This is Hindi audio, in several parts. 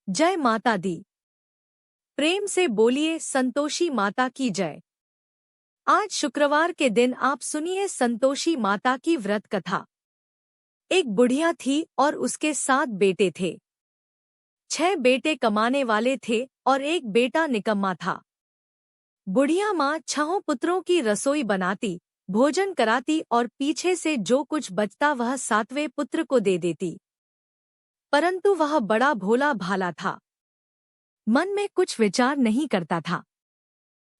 जय माता दी। प्रेम से बोलिए संतोषी माता की जय। आज शुक्रवार के दिन आप सुनिए संतोषी माता की व्रत कथा। एक बुढ़िया थी और उसके 7 बेटे थे। 6 बेटे कमाने वाले थे और एक बेटा निकम्मा था। बुढ़िया माँ 6 पुत्रों की रसोई बनाती, भोजन कराती और पीछे से जो कुछ बचता वह 7वें पुत्र को दे देती। परंतु वह बड़ा भोला भाला था, मन में कुछ विचार नहीं करता था।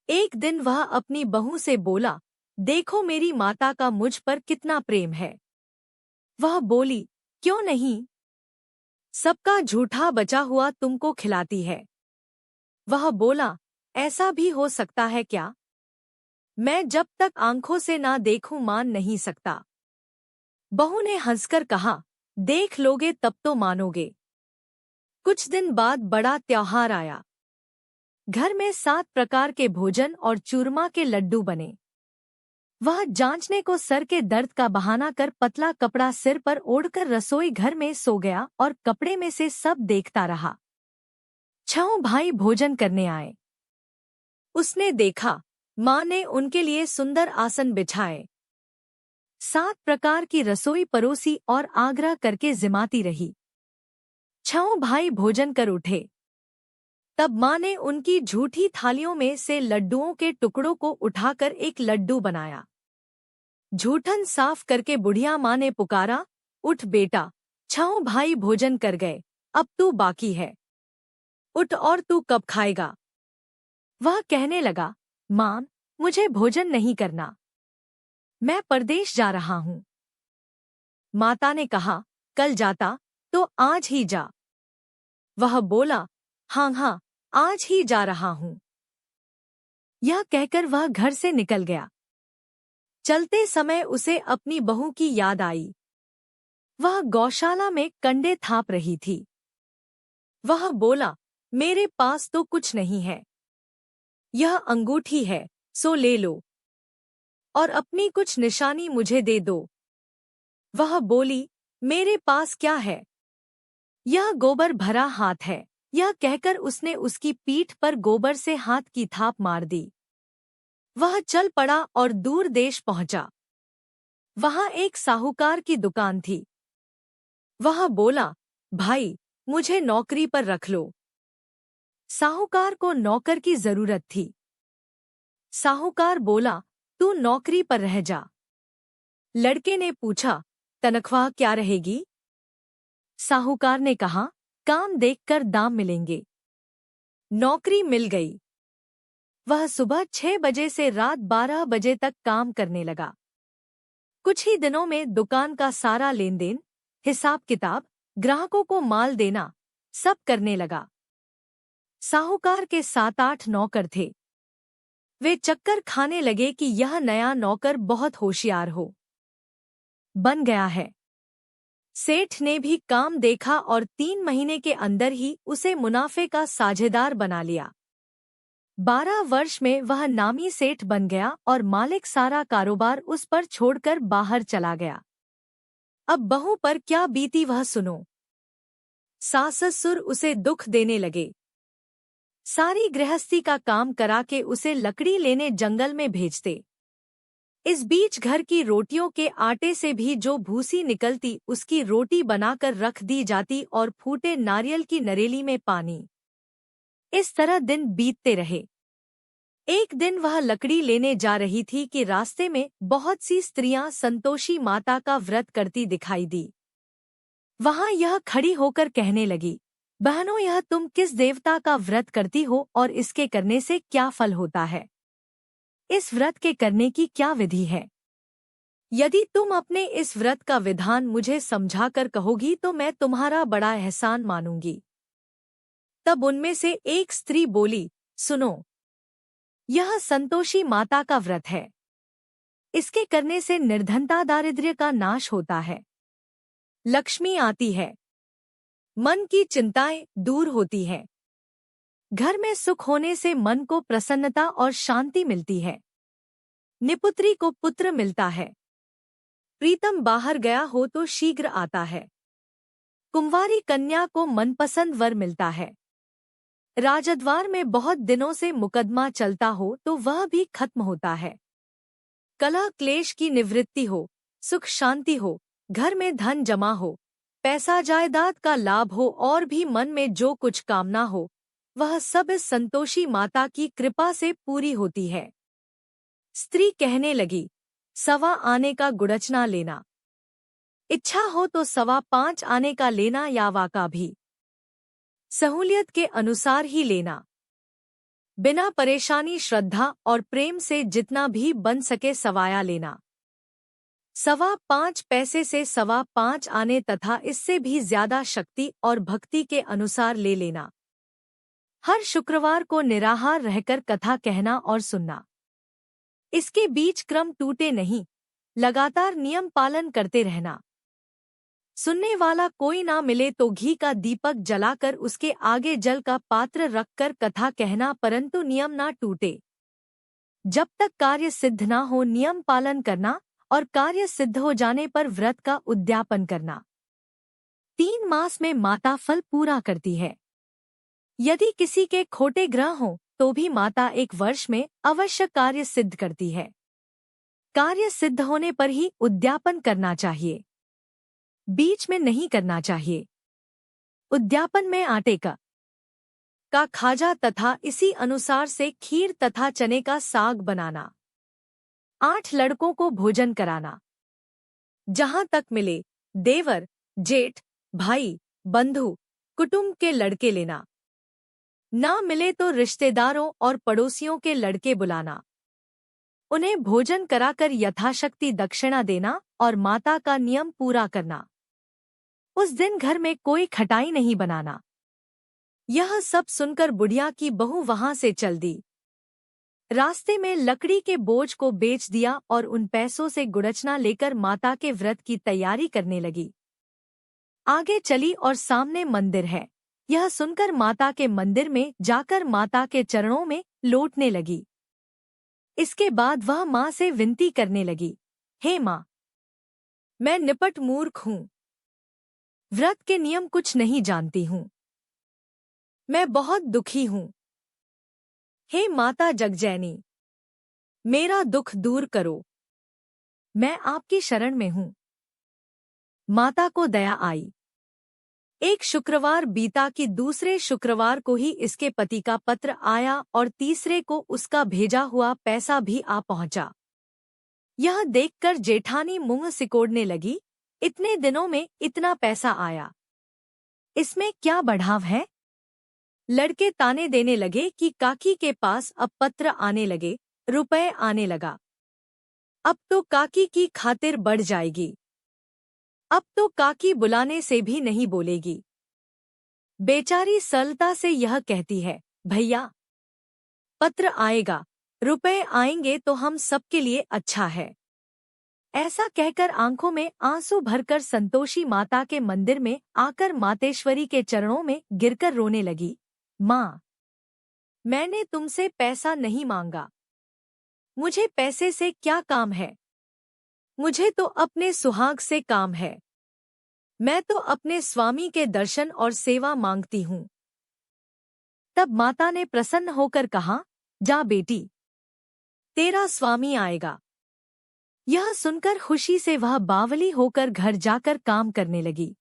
एक दिन वह अपनी बहू से बोला, देखो मेरी माता का मुझ पर कितना प्रेम है। वह बोली, क्यों नहीं, सबका झूठा बचा हुआ तुमको खिलाती है। वह बोला, ऐसा भी हो सकता है क्या? मैं जब तक आंखों से ना देखूं मान नहीं सकता। बहू ने हंसकर कहा, देख लोगे तब तो मानोगे। कुछ दिन बाद बड़ा त्योहार आया। घर में 7 प्रकार के भोजन और चूरमा के लड्डू बने। वह जांचने को सर के दर्द का बहाना कर पतला कपड़ा सिर पर ओढ़कर रसोई घर में सो गया और कपड़े में से सब देखता रहा। 6 भाई भोजन करने आए। उसने देखा, माँ ने उनके लिए सुंदर आसन बिछाए, 7 प्रकार की रसोई परोसी और आग्रह करके जिमाती रही। 6 भाई भोजन कर उठे। तब माँ ने उनकी झूठी थालियों में से लड्डुओं के टुकड़ों को उठाकर एक लड्डू बनाया। झूठन साफ करके बुढ़िया माँ ने पुकारा, उठ बेटा, 6 भाई भोजन कर गए, अब तू बाकी है। उठ और तू कब खाएगा? वह कहने लगा, माँ, मुझे भोजन नहीं करना, मैं परदेश जा रहा हूँ। माता ने कहा, कल जाता तो आज ही जा। वह बोला, हाँ हाँ, आज ही जा रहा हूँ। यह कहकर वह घर से निकल गया। चलते समय उसे अपनी बहू की याद आई। वह गौशाला में कंडे थाप रही थी। वह बोला, मेरे पास तो कुछ नहीं है, यह अंगूठी है, सो ले लो और अपनी कुछ निशानी मुझे दे दो। वह बोली, मेरे पास क्या है, यह गोबर भरा हाथ है। यह कहकर उसने उसकी पीठ पर गोबर से हाथ की थाप मार दी। वह चल पड़ा और दूर देश पहुंचा। वहां एक साहूकार की दुकान थी। वह बोला, भाई, मुझे नौकरी पर रख लो। साहूकार को नौकर की जरूरत थी। साहूकार बोला, तू नौकरी पर रह जा। लड़के ने पूछा, तनख्वाह क्या रहेगी? साहूकार ने कहा, काम देखकर दाम मिलेंगे। नौकरी मिल गई। वह सुबह 6 बजे से रात 12 बजे तक काम करने लगा। कुछ ही दिनों में दुकान का सारा लेन देन, हिसाब किताब, ग्राहकों को माल देना, सब करने लगा। साहूकार के 7-8 नौकर थे। वे चक्कर खाने लगे कि यह नया नौकर बहुत होशियार हो बन गया है। सेठ ने भी काम देखा और 3 महीने के अंदर ही उसे मुनाफे का साझेदार बना लिया। 12 वर्ष में वह नामी सेठ बन गया और मालिक सारा कारोबार उस पर छोड़कर बाहर चला गया। अब बहू पर क्या बीती वह सुनो। सास ससुर उसे दुख देने लगे। सारी गृहस्थी का काम करा के उसे लकड़ी लेने जंगल में भेजते। इस बीच घर की रोटियों के आटे से भी जो भूसी निकलती उसकी रोटी बनाकर रख दी जाती और फूटे नारियल की नरेली में पानी। इस तरह दिन बीतते रहे। एक दिन वह लकड़ी लेने जा रही थी कि रास्ते में बहुत सी स्त्रियां संतोषी माता का व्रत करती दिखाई दी। वहां यह खड़ी होकर कहने लगी, बहनों, यह तुम किस देवता का व्रत करती हो और इसके करने से क्या फल होता है? इस व्रत के करने की क्या विधि है? यदि तुम अपने इस व्रत का विधान मुझे समझाकर कहोगी तो मैं तुम्हारा बड़ा एहसान मानूंगी। तब उनमें से एक स्त्री बोली, सुनो, यह संतोषी माता का व्रत है। इसके करने से निर्धनता दारिद्र्य का नाश होता है, लक्ष्मी आती है, मन की चिंताएं दूर होती हैं, घर में सुख होने से मन को प्रसन्नता और शांति मिलती है, निपुत्री को पुत्र मिलता है, प्रीतम बाहर गया हो तो शीघ्र आता है, कुंवारी कन्या को मनपसंद वर मिलता है। राजद्वार में बहुत दिनों से मुकदमा चलता हो तो वह भी खत्म होता है। कलह क्लेश की निवृत्ति हो, सुख शांति हो, घर में धन जमा हो, पैसा जायदाद का लाभ हो और भी मन में जो कुछ कामना हो, वह सब इस संतोषी माता की कृपा से पूरी होती है। स्त्री कहने लगी, 1.25 आने का गुड़चना लेना। इच्छा हो तो 5.25 आने का लेना या वाका भी। सहूलियत के अनुसार ही लेना। बिना परेशानी श्रद्धा और प्रेम से जितना भी बन सके सवाया लेना। 5.25 पैसे से 5.25 आने तथा इससे भी ज्यादा शक्ति और भक्ति के अनुसार ले लेना। हर शुक्रवार को निराहार रहकर कथा कहना और सुनना। इसके बीच क्रम टूटे नहीं, लगातार नियम पालन करते रहना। सुनने वाला कोई ना मिले तो घी का दीपक जलाकर उसके आगे जल का पात्र रखकर कथा कहना, परंतु नियम ना टूटे। जब तक कार्य सिद्ध ना हो नियम पालन करना और कार्य सिद्ध हो जाने पर व्रत का उद्यापन करना। 3 मास में माता फल पूरा करती है। यदि किसी के खोटे ग्रह हों तो भी माता 1 वर्ष में अवश्य कार्य सिद्ध करती है। कार्य सिद्ध होने पर ही उद्यापन करना चाहिए, बीच में नहीं करना चाहिए। उद्यापन में आटे का खाजा तथा इसी अनुसार से खीर तथा चने का साग बनाना। 8 लड़कों को भोजन कराना। जहां तक मिले देवर, जेठ, भाई, बंधु, कुटुंब के लड़के लेना। ना मिले तो रिश्तेदारों और पड़ोसियों के लड़के बुलाना। उन्हें भोजन कराकर यथाशक्ति दक्षिणा देना और माता का नियम पूरा करना। उस दिन घर में कोई खटाई नहीं बनाना। यह सब सुनकर बुढ़िया की बहू वहां से चल दी। रास्ते में लकड़ी के बोझ को बेच दिया और उन पैसों से गुड़चना लेकर माता के व्रत की तैयारी करने लगी। आगे चली और सामने मंदिर है। यह सुनकर माता के मंदिर में जाकर माता के चरणों में लौटने लगी। इसके बाद वह माँ से विनती करने लगी, हे माँ, मैं निपट मूर्ख हूँ, व्रत के नियम कुछ नहीं जानती हूँ, मैं बहुत दुखी हूँ। हे माता जगजैनी, मेरा दुख दूर करो, मैं आपकी शरण में हूँ। माता को दया आई। एक शुक्रवार बीता कि दूसरे शुक्रवार को ही इसके पति का पत्र आया और तीसरे को उसका भेजा हुआ पैसा भी आ पहुंचा। यह देखकर जेठानी मुंह सिकोड़ने लगी, इतने दिनों में इतना पैसा आया, इसमें क्या बढ़ाव है? लड़के ताने देने लगे कि काकी के पास अब पत्र आने लगे, रुपए आने लगा, अब तो काकी की खातिर बढ़ जाएगी, अब तो काकी बुलाने से भी नहीं बोलेगी। बेचारी सरलता से यह कहती है, भैया पत्र आएगा, रुपए आएंगे तो हम सबके लिए अच्छा है। ऐसा कहकर आंखों में आंसू भरकर संतोषी माता के मंदिर में आकर मातेश्वरी के चरणों में गिरकर रोने लगी, माँ, मैंने तुमसे पैसा नहीं मांगा, मुझे पैसे से क्या काम है, मुझे तो अपने सुहाग से काम है, मैं तो अपने स्वामी के दर्शन और सेवा मांगती हूँ। तब माता ने प्रसन्न होकर कहा, जा बेटी, तेरा स्वामी आएगा। यह सुनकर खुशी से वह बावली होकर घर जाकर काम करने लगी।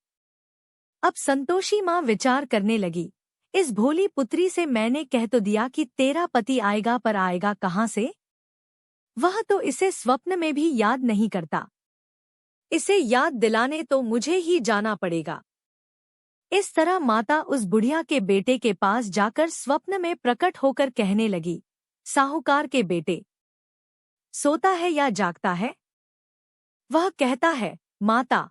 अब संतोषी माँ विचार करने लगी, इस भोली पुत्री से मैंने कह तो दिया कि तेरा पति आएगा, पर आएगा कहाँ से? वह तो इसे स्वप्न में भी याद नहीं करता। इसे याद दिलाने तो मुझे ही जाना पड़ेगा। इस तरह माता उस बुढ़िया के बेटे के पास जाकर स्वप्न में प्रकट होकर कहने लगी, साहूकार के बेटे, सोता है या जागता है? वह कहता है, माता,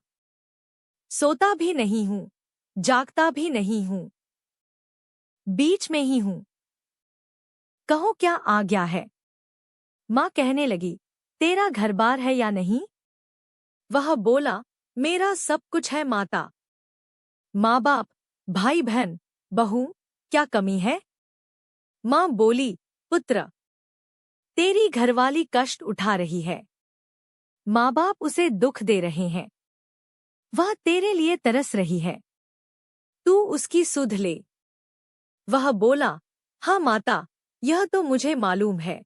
सोता भी नहीं हूँ, जागता भी नहीं हूँ, बीच में ही हूँ, कहो क्या आज्ञा है? माँ कहने लगी, तेरा घर बार है या नहीं? वह बोला, मेरा सब कुछ है माता, माँ बाप, भाई बहन, बहू, क्या कमी है? माँ बोली, पुत्र, तेरी घरवाली कष्ट उठा रही है, माँ बाप उसे दुख दे रहे हैं, वह तेरे लिए तरस रही है, तू उसकी सुध ले। वह बोला, हाँ माता, यह तो मुझे मालूम है,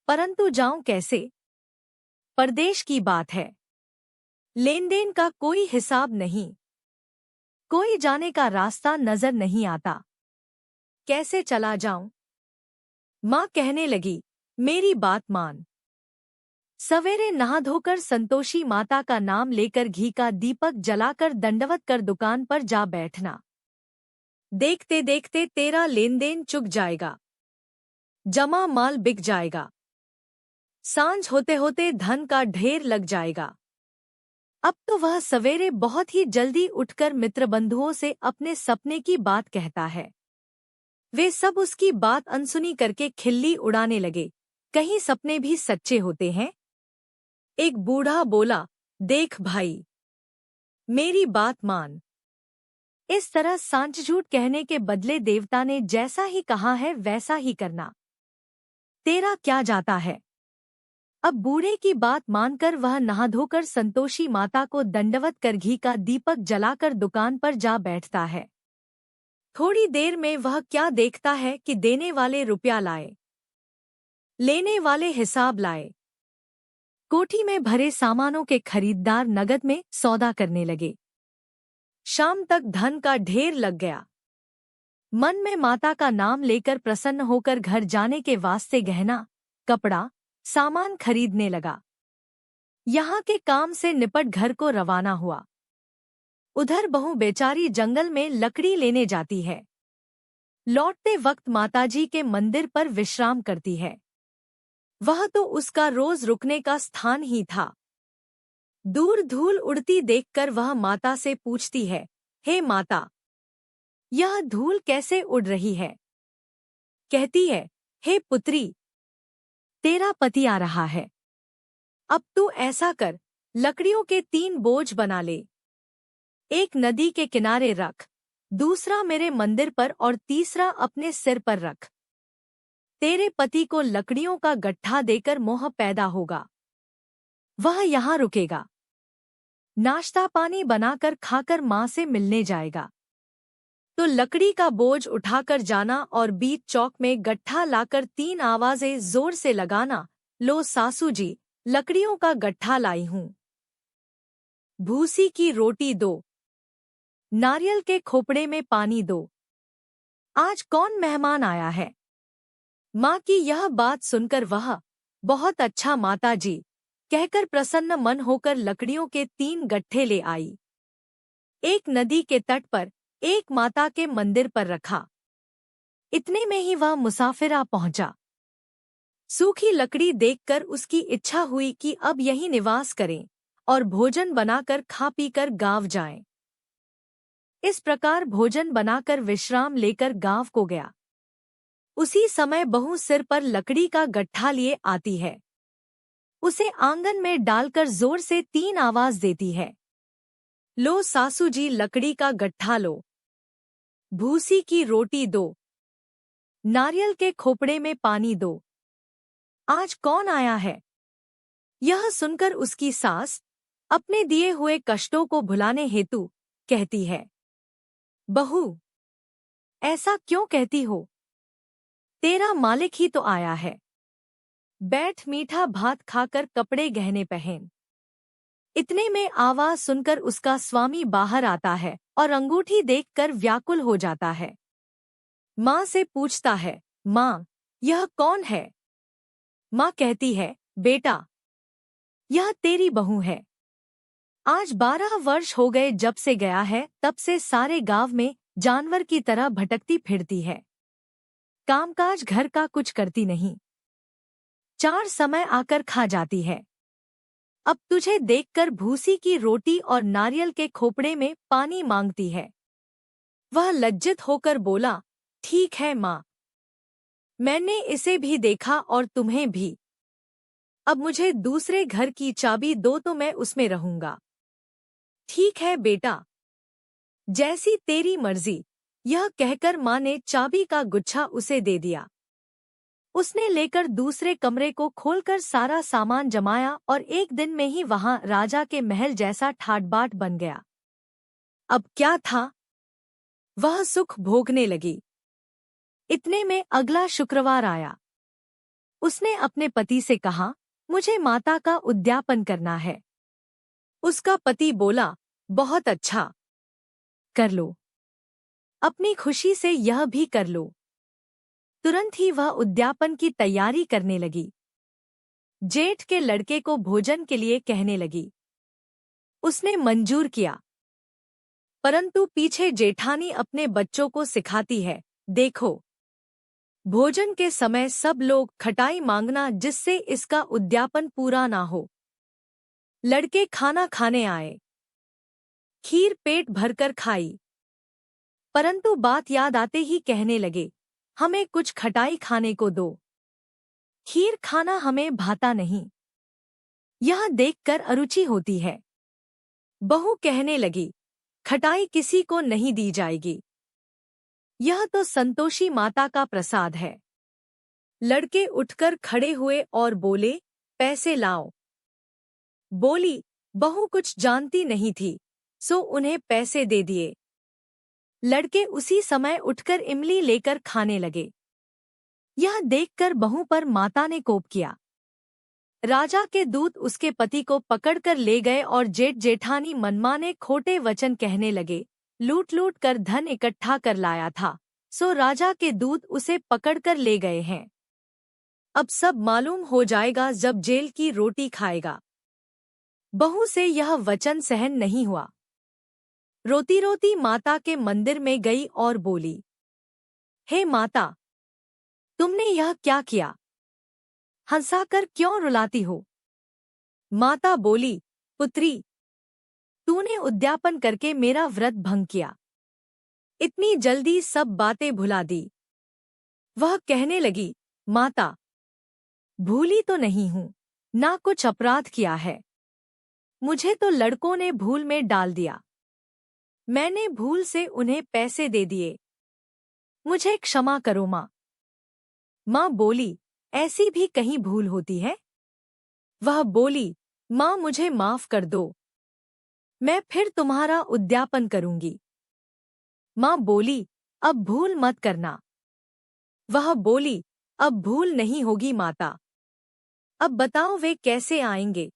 परंतु जाऊं कैसे? परदेश की बात है, लेन देन का कोई हिसाब नहीं, कोई जाने का रास्ता नजर नहीं आता, कैसे चला जाऊं? माँ कहने लगी, मेरी बात मान। सवेरे नहा धोकर संतोषी माता का नाम लेकर घी का दीपक जलाकर दंडवत कर दुकान पर जा बैठना। देखते देखते तेरा लेन देन चुक जाएगा, जमा माल बिक जाएगा, सांझ होते होते धन का ढेर लग जाएगा। अब तो वह सवेरे बहुत ही जल्दी उठकर मित्र बंधुओं से अपने सपने की बात कहता है। वे सब उसकी बात अनसुनी करके खिल्ली उड़ाने लगे, कहीं सपने भी सच्चे होते हैं? एक बूढ़ा बोला, देख भाई, मेरी बात मान। इस तरह सांझ झूठ कहने के बदले देवता ने जैसा ही कहा है वैसा ही करना। तेरा क्या जाता है? अब बूढ़े की बात मानकर वह नहा धोकर संतोषी माता को दंडवत कर घी का दीपक जलाकर दुकान पर जा बैठता है। थोड़ी देर में वह क्या देखता है कि देने वाले रुपया लाए, लेने वाले हिसाब लाए। कोठी में भरे सामानों के खरीददार नगद में सौदा करने लगे। शाम तक धन का ढेर लग गया। मन में माता का नाम लेकर प्रसन्न होकर घर जाने के वास्ते गहना, कपड़ा, सामान खरीदने लगा। यहाँ के काम से निपट घर को रवाना हुआ। उधर बहू बेचारी जंगल में लकड़ी लेने जाती है। लौटते वक्त माताजी के मंदिर पर विश्राम करती है। वह तो उसका रोज रुकने का स्थान ही था। दूर धूल उड़ती देखकर वह माता से पूछती है, हे माता, यह धूल कैसे उड़ रही है? कहती है, हे पुत्री, तेरा पति आ रहा है। अब तू ऐसा कर, लकड़ियों के 3 बोझ बना ले। एक नदी के किनारे रख, दूसरा मेरे मंदिर पर और तीसरा अपने सिर पर रख। तेरे पति को लकड़ियों का गट्ठा देकर मोह पैदा होगा। वह यहाँ रुकेगा, नाश्ता पानी बनाकर खाकर माँ से मिलने जाएगा। तो लकड़ी का बोझ उठाकर जाना और बीच चौक में गट्ठा लाकर 3 आवाजें जोर से लगाना, लो सासू जी, लकड़ियों का गट्ठा लाई हूँ। भूसी की रोटी दो, नारियल के खोपड़े में पानी दो। आज कौन मेहमान आया है? माँ की यह बात सुनकर वह, बहुत अच्छा माता जी, कहकर प्रसन्न मन होकर लकड़ियों के 3 गट्ठे ले आई। एक नदी के तट पर, एक माता के मंदिर पर रखा। इतने में ही वह मुसाफिर पहुंचा। सूखी लकड़ी देखकर उसकी इच्छा हुई कि अब यहीं निवास करें और भोजन बनाकर खा पीकर गांव जाएं। इस प्रकार भोजन बनाकर विश्राम लेकर गांव को गया। उसी समय बहू सिर पर लकड़ी का गट्ठा लिए आती है। उसे आंगन में डालकर जोर से 3 आवाज देती है, लो सासू जी, लकड़ी का गट्ठा लो, भूसी की रोटी दो, नारियल के खोपड़े में पानी दो। आज कौन आया है? यह सुनकर उसकी सास, अपने दिए हुए कष्टों को भुलाने हेतु, कहती है, बहू, ऐसा क्यों कहती हो? तेरा मालिक ही तो आया है। बैठ, मीठा भात खाकर कपड़े गहने पहन। इतने में आवाज सुनकर उसका स्वामी बाहर आता है और अंगूठी देखकर व्याकुल हो जाता है। माँ से पूछता है, माँ, यह कौन है? माँ कहती है, बेटा, यह तेरी बहू है। आज 12 वर्ष हो गए जब से गया है, तब से सारे गांव में जानवर की तरह भटकती फिरती है। कामकाज घर का कुछ करती नहीं, 4 समय आकर खा जाती है। अब तुझे देखकर भूसी की रोटी और नारियल के खोपड़े में पानी मांगती है। वह लज्जित होकर बोला, ठीक है माँ, मैंने इसे भी देखा और तुम्हें भी। अब मुझे दूसरे घर की चाबी दो तो मैं उसमें रहूंगा। ठीक है बेटा, जैसी तेरी मर्जी। यह कहकर माँ ने चाबी का गुच्छा उसे दे दिया। उसने लेकर दूसरे कमरे को खोलकर सारा सामान जमाया और एक दिन में ही वहां राजा के महल जैसा ठाट बाट बन गया। अब क्या था? वह सुख भोगने लगी। इतने में अगला शुक्रवार आया। उसने अपने पति से कहा, मुझे माता का उद्यापन करना है। उसका पति बोला, बहुत अच्छा, कर लो। अपनी खुशी से यह भी कर लो। तुरंत ही वह उद्यापन की तैयारी करने लगी। जेठ के लड़के को भोजन के लिए कहने लगी। उसने मंजूर किया, परंतु पीछे जेठानी अपने बच्चों को सिखाती है, देखो, भोजन के समय सब लोग खटाई मांगना जिससे इसका उद्यापन पूरा ना हो। लड़के खाना खाने आए। खीर पेट भरकर खाई, परंतु बात याद आते ही कहने लगे, हमें कुछ खटाई खाने को दो। खीर खाना हमें भाता नहीं। यह देखकर अरुचि होती है। बहू कहने लगी, खटाई किसी को नहीं दी जाएगी। यह तो संतोषी माता का प्रसाद है। लड़के उठकर खड़े हुए और बोले, पैसे लाओ। बोली, बहू कुछ जानती नहीं थी, सो उन्हें पैसे दे दिए। लड़के उसी समय उठकर इमली लेकर खाने लगे। यह देखकर बहू पर माता ने कोप किया। राजा के दूत उसके पति को पकड़कर ले गए और जेठ जेठानी मनमाने खोटे वचन कहने लगे। लूट लूट कर धन इकट्ठा कर लाया था, सो राजा के दूत उसे पकड़कर ले गए हैं। अब सब मालूम हो जाएगा जब जेल की रोटी खाएगा। बहू से यह वचन सहन नहीं हुआ। रोती रोती माता के मंदिर में गई और बोली, हे माता, तुमने यह क्या किया? हंसाकर क्यों रुलाती हो? माता बोली, पुत्री, तूने उद्यापन करके मेरा व्रत भंग किया। इतनी जल्दी सब बातें भुला दी। वह कहने लगी, माता, भूली तो नहीं हूं, ना कुछ अपराध किया है। मुझे तो लड़कों ने भूल में डाल दिया। मैंने भूल से उन्हें पैसे दे दिए। मुझे क्षमा करो माँ। माँ बोली, ऐसी भी कहीं भूल होती है? वह बोली, माँ मुझे माफ कर दो, मैं फिर तुम्हारा उद्यापन करूंगी। माँ बोली, अब भूल मत करना। वह बोली, अब भूल नहीं होगी माता। अब बताओ वे कैसे आएंगे?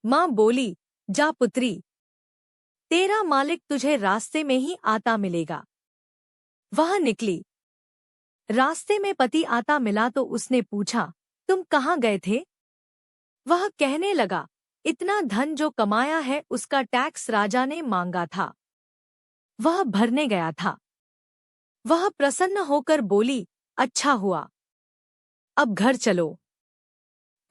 माँ बोली, जा पुत्री, तेरा मालिक तुझे रास्ते में ही आता मिलेगा। वह निकली। रास्ते में पति आता मिला तो उसने पूछा, तुम कहाँ गए थे? वह कहने लगा, इतना धन जो कमाया है उसका टैक्स राजा ने मांगा था, वह भरने गया था। वह प्रसन्न होकर बोली, अच्छा हुआ, अब घर चलो।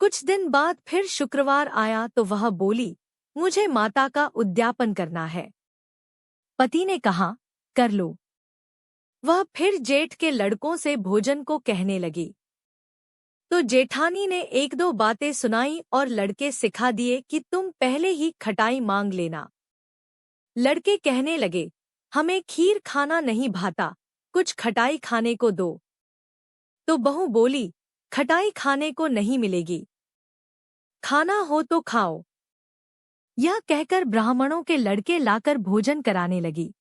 कुछ दिन बाद फिर शुक्रवार आया तो वह बोली, मुझे माता का उद्यापन करना है। पति ने कहा, कर लो। वह फिर जेठ के लड़कों से भोजन को कहने लगी। तो जेठानी ने एक दो बातें सुनाई और लड़के सिखा दिए कि तुम पहले ही खटाई मांग लेना। लड़के कहने लगे, हमें खीर खाना नहीं भाता, कुछ खटाई खाने को दो। तो बहू बोली, खटाई खाने को नहीं मिलेगी, खाना हो तो खाओ। यह कहकर ब्राह्मणों के लड़के लाकर भोजन कराने लगी।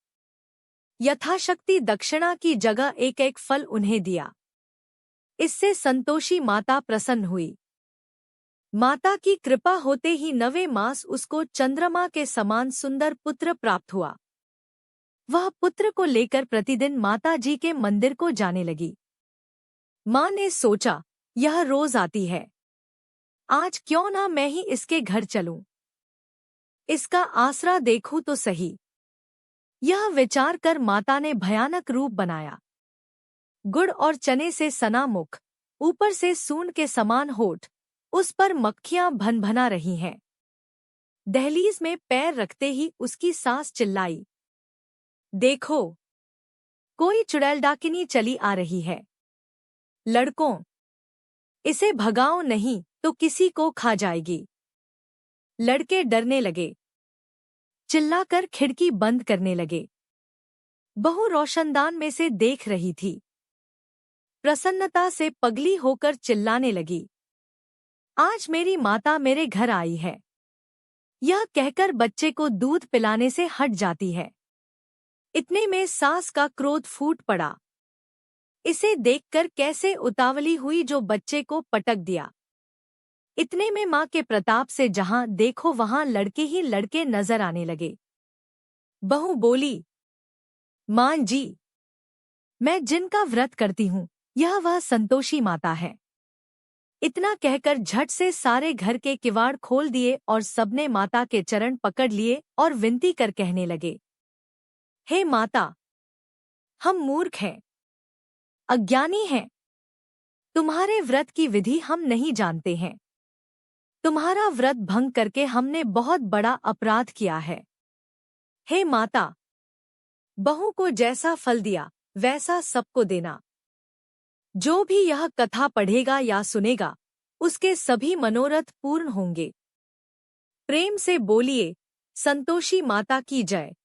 यथाशक्ति दक्षिणा की जगह एक एक फल उन्हें दिया। इससे संतोषी माता प्रसन्न हुई। माता की कृपा होते ही 9वें मास उसको चंद्रमा के समान सुंदर पुत्र प्राप्त हुआ। वह पुत्र को लेकर प्रतिदिन माता जी के मंदिर को जाने लगी। माँ ने सोचा, यह रोज आती है, आज क्यों ना मैं ही इसके घर चलूं, इसका आसरा देखूं तो सही। यह विचार कर माता ने भयानक रूप बनाया। गुड़ और चने से सना मुख, ऊपर से सूंड के समान होठ, उस पर मक्खियां भनभना रही हैं। दहलीज में पैर रखते ही उसकी सास चिल्लाई, देखो, कोई चुड़ैल डाकिनी चली आ रही है। लड़कों, इसे भगाओ नहीं तो किसी को खा जाएगी। लड़के डरने लगे, चिल्लाकर खिड़की बंद करने लगे। बहू रोशनदान में से देख रही थी। प्रसन्नता से पगली होकर चिल्लाने लगी, आज मेरी माता मेरे घर आई है। यह कहकर बच्चे को दूध पिलाने से हट जाती है। इतने में सास का क्रोध फूट पड़ा। इसे देखकर कैसे उतावली हुई जो बच्चे को पटक दिया। इतने में माँ के प्रताप से जहां देखो वहां लड़के ही लड़के नजर आने लगे। बहू बोली, माँ जी, मैं जिनका व्रत करती हूँ यह वह संतोषी माता है। इतना कहकर झट से सारे घर के किवाड़ खोल दिए और सबने माता के चरण पकड़ लिए और विनती कर कहने लगे, हे माता, हम मूर्ख हैं, अज्ञानी हैं। तुम्हारे व्रत की विधि हम नहीं जानते हैं। तुम्हारा व्रत भंग करके हमने बहुत बड़ा अपराध किया है। हे माता, बहू को जैसा फल दिया वैसा सबको देना। जो भी यह कथा पढ़ेगा या सुनेगा उसके सभी मनोरथ पूर्ण होंगे। प्रेम से बोलिए, संतोषी माता की जय।